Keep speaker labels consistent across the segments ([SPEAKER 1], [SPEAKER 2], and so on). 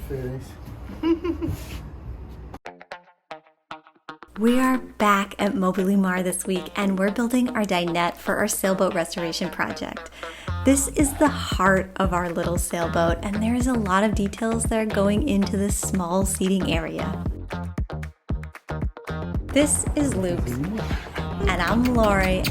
[SPEAKER 1] Feliz.
[SPEAKER 2] We are back at Mobilimar this week and we're building our dinette for our sailboat restoration project. This is the heart of our little sailboat and there is a lot of details that are going into this small seating area. This is Luke and I'm Lori.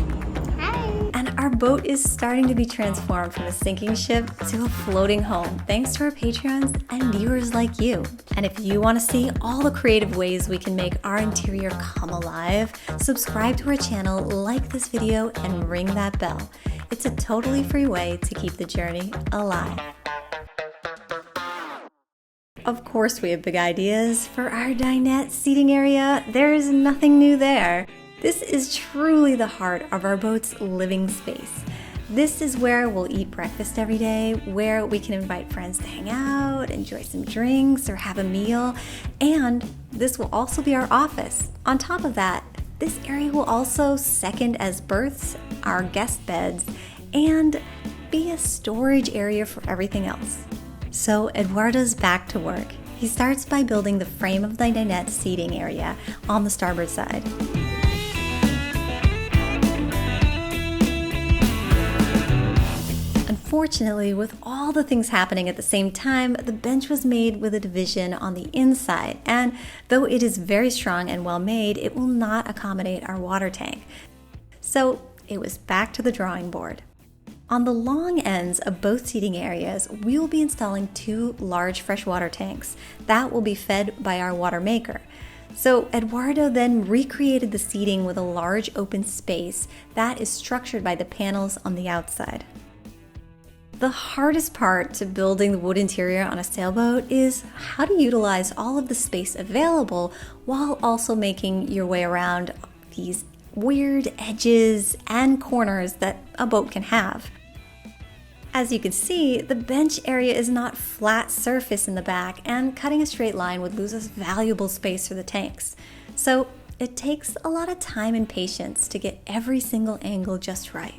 [SPEAKER 2] And our boat is starting to be transformed from a sinking ship to a floating home, thanks to our Patreons and viewers like you. And if you want to see all the creative ways we can make our interior come alive, subscribe to our channel, like this video, and ring that bell. It's a totally free way to keep the journey alive. Of course, we have big ideas for our dinette seating area. There is nothing new there. This is truly the heart of our boat's living space. This is where we'll eat breakfast every day, where we can invite friends to hang out, enjoy some drinks, or have a meal. And this will also be our office. On top of that, this area will also second as berths, our guest beds, and be a storage area for everything else. So Eduardo's back to work. He starts by building the frame of the dinette seating area on the starboard side. Unfortunately, with all the things happening at the same time, the bench was made with a division on the inside, and though it is very strong and well made, it will not accommodate our water tank. So it was back to the drawing board. On the long ends of both seating areas, we will be installing 2 large freshwater tanks that will be fed by our water maker. So Eduardo then recreated the seating with a large open space that is structured by the panels on the outside. The hardest part to building the wood interior on a sailboat is how to utilize all of the space available while also making your way around these weird edges and corners that a boat can have. As you can see, the bench area is not flat surface in the back, and cutting a straight line would lose us valuable space for the tanks. So it takes a lot of time and patience to get every single angle just right.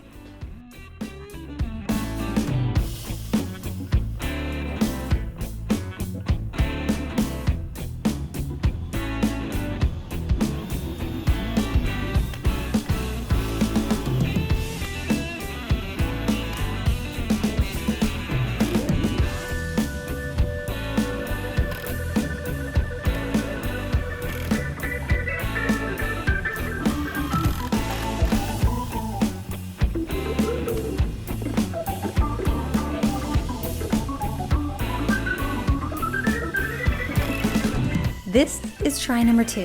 [SPEAKER 2] This is try number 2.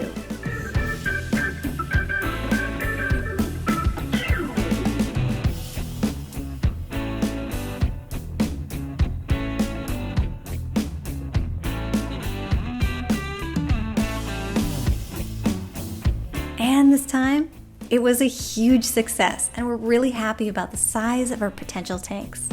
[SPEAKER 2] And this time, it was a huge success, and we're really happy about the size of our potential tanks.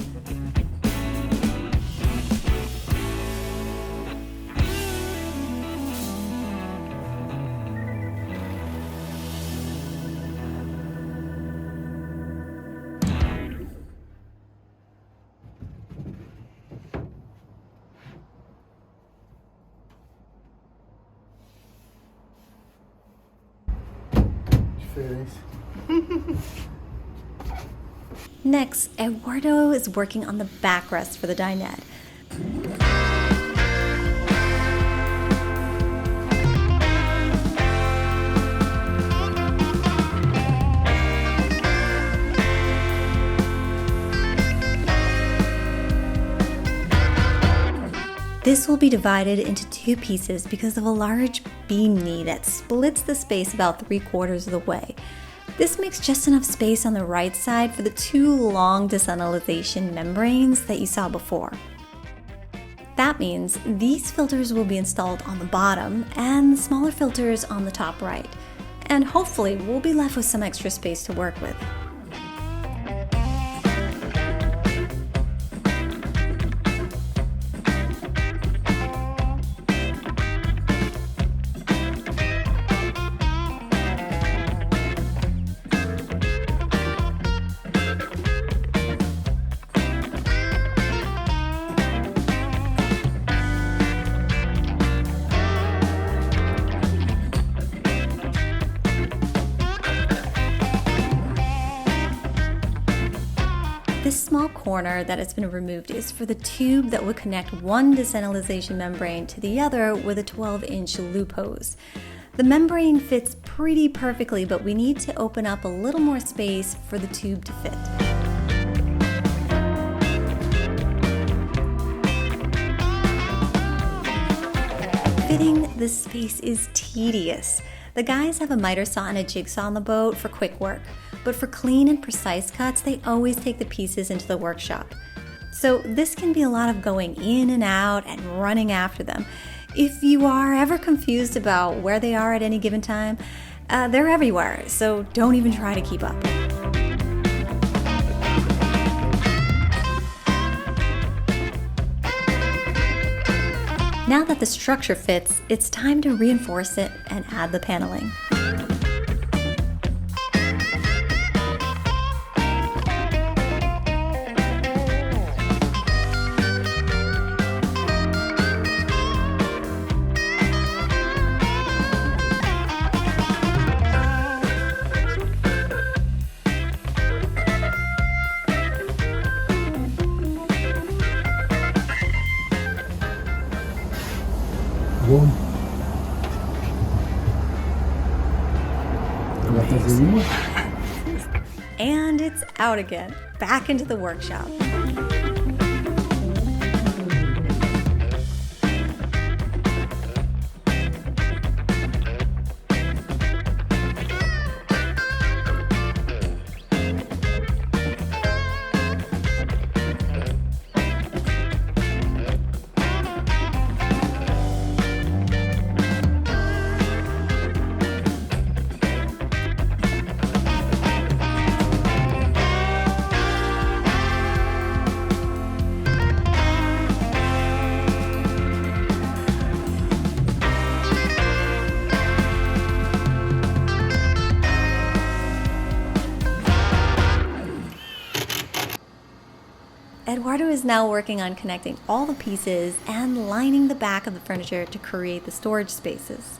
[SPEAKER 1] Feliz.
[SPEAKER 2] Next, Eduardo is working on the backrest for the dinette. This will be divided into 2 pieces because of a large beam knee that splits the space about 3/4 of the way. This makes just enough space on the right side for the 2 long desalinization membranes that you saw before. That means these filters will be installed on the bottom and the smaller filters on the top right. And hopefully we'll be left with some extra space to work with. small corner that has been removed is for the tube that would connect one desanitization membrane to the other with a 12-inch loop hose. The membrane fits pretty perfectly, but we need to open up a little more space for the tube to fit. Fitting this space is tedious. The guys have a miter saw and a jigsaw on the boat for quick work, but for clean and precise cuts, they always take the pieces into the workshop. So this can be a lot of going in and out and running after them. If you are ever confused about where they are at any given time, they're everywhere, so don't even try to keep up. Now that the structure fits, it's time to reinforce it and add the paneling. And it's out again, back into the workshop. Eduardo is now working on connecting all the pieces and lining the back of the furniture to create the storage spaces.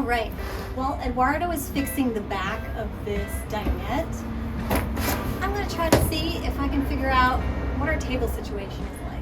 [SPEAKER 2] Right. Well, Eduardo is fixing the back of this dinette. I'm going to try to see if I can figure out what our table situation is like.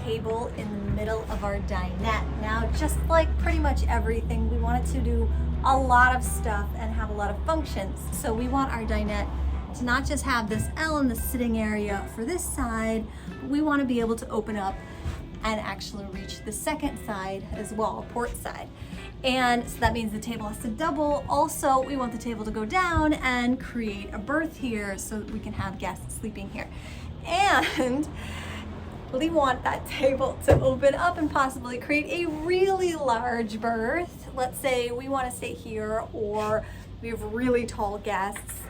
[SPEAKER 2] table in the middle of our dinette. Now, just like pretty much everything, we want it to do a lot of stuff and have a lot of functions. So we want our dinette to not just have this L in the sitting area for this side, but we want to be able to open up and actually reach the second side as well, port side. And so that means the table has to double. Also, we want the table to go down and create a berth here so that we can have guests sleeping here. And we want that table to open up and possibly create a really large berth. Let's say we want to stay here, or we have really tall guests.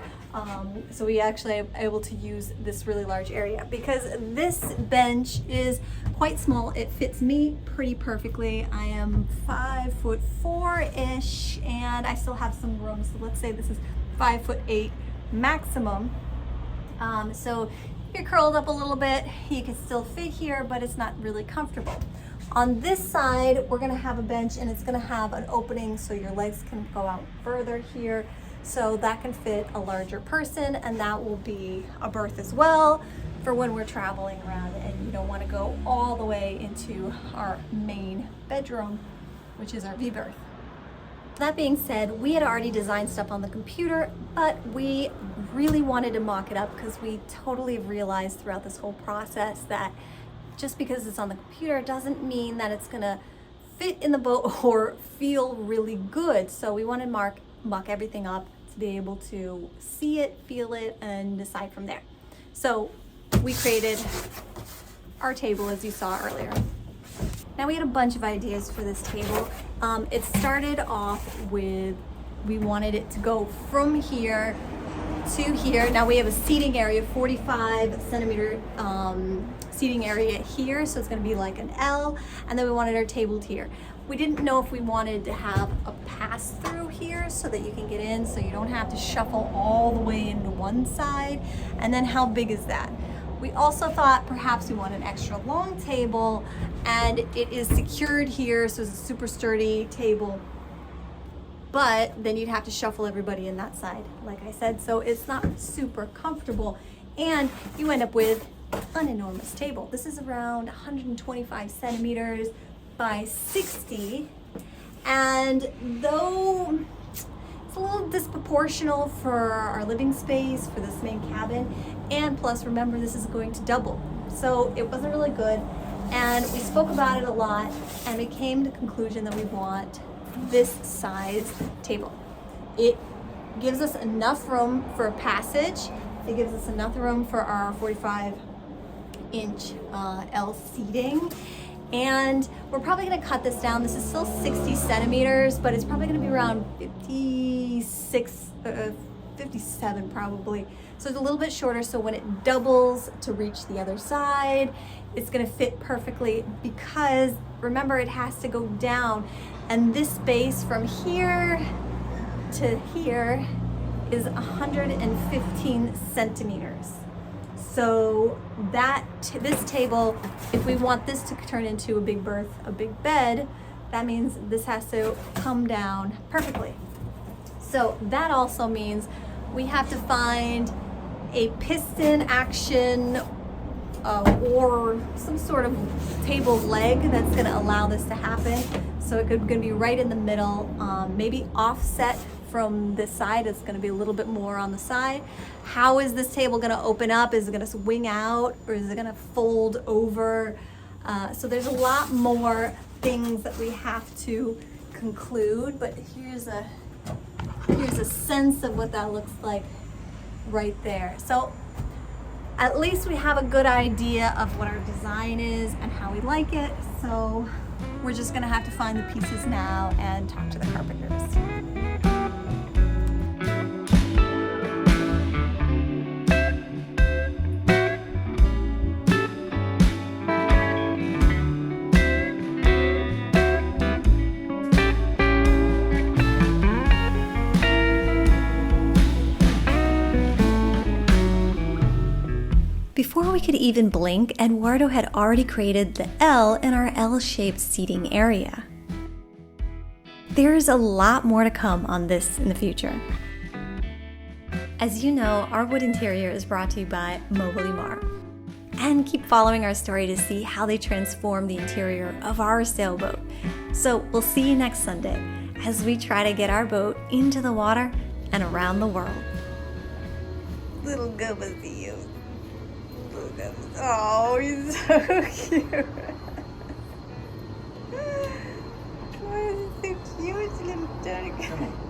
[SPEAKER 2] So we actually are able to use this really large area because this bench is quite small. It fits me pretty perfectly. I am 5'4"-ish, and I still have some room. So let's say this is 5'8" maximum. So if you're curled up a little bit, you can still fit here, but it's not really comfortable. On this side, we're gonna have a bench, and it's gonna have an opening so your legs can go out further here. So that can fit a larger person, and that will be a berth as well for when we're traveling around and you don't want to go all the way into our main bedroom, which is our V-berth. That being said, we had already designed stuff on the computer, but we really wanted to mock it up because we totally realized throughout this whole process that just because it's on the computer doesn't mean that it's gonna fit in the boat or feel really good. So we want to mock everything up to be able to see it, feel it, and decide from there. So we created our table as you saw earlier. Now we had a bunch of ideas for this table. It started off with, we wanted it to go from here to here. Now we have a seating area, 45 centimeter seating area here, so it's gonna be like an L, and then we wanted our table here. We didn't know if we wanted to have a pass through here so that you can get in so you don't have to shuffle all the way into one side, and then how big is that? We also thought perhaps we want an extra long table, and it is secured here, so it's a super sturdy table, but then you'd have to shuffle everybody in that side, like I said, so it's not super comfortable, and you end up with an enormous table. This is around 125 centimeters by 60, and though it's a little disproportional for our living space for this main cabin, and plus remember this is going to double, so it wasn't really good, and we spoke about it a lot, and we came to the conclusion that we want this size table. It gives us enough room for a passage, it gives us enough room for our 45-inch L seating, and we're probably going to cut this down. This is still 60 centimeters, but it's probably going to be around 57 probably. So it's a little bit shorter, so when it doubles to reach the other side, it's going to fit perfectly because remember it has to go down, and this space from here to here is 115 centimeters. So this table, if we want this to turn into a big berth, a big bed, that means this has to come down perfectly. So that also means we have to find a piston action or some sort of table leg that's going to allow this to happen. So it's going to be right in the middle, maybe offset from this side. It's going to be a little bit more on the side. How is this table going to open up? Is it going to swing out, or is it going to fold over? So there's a lot more things that we have to conclude, but here's a sense of what that looks like right there. So at least we have a good idea of what our design is and how we like it. So we're just going to have to find the pieces now and talk to the carpenters. Before we could even blink, Eduardo had already created the L in our L-shaped seating area. There's a lot more to come on this in the future. As you know, our wood interior is brought to you by Mobilimar. and keep following our story to see how they transform the interior of our sailboat. So we'll see you next Sunday as we try to get our boat into the water and around the world. Little Gubba, see you. Little Gubba. Oh, he's so cute. Oh, he's so cute, little dog.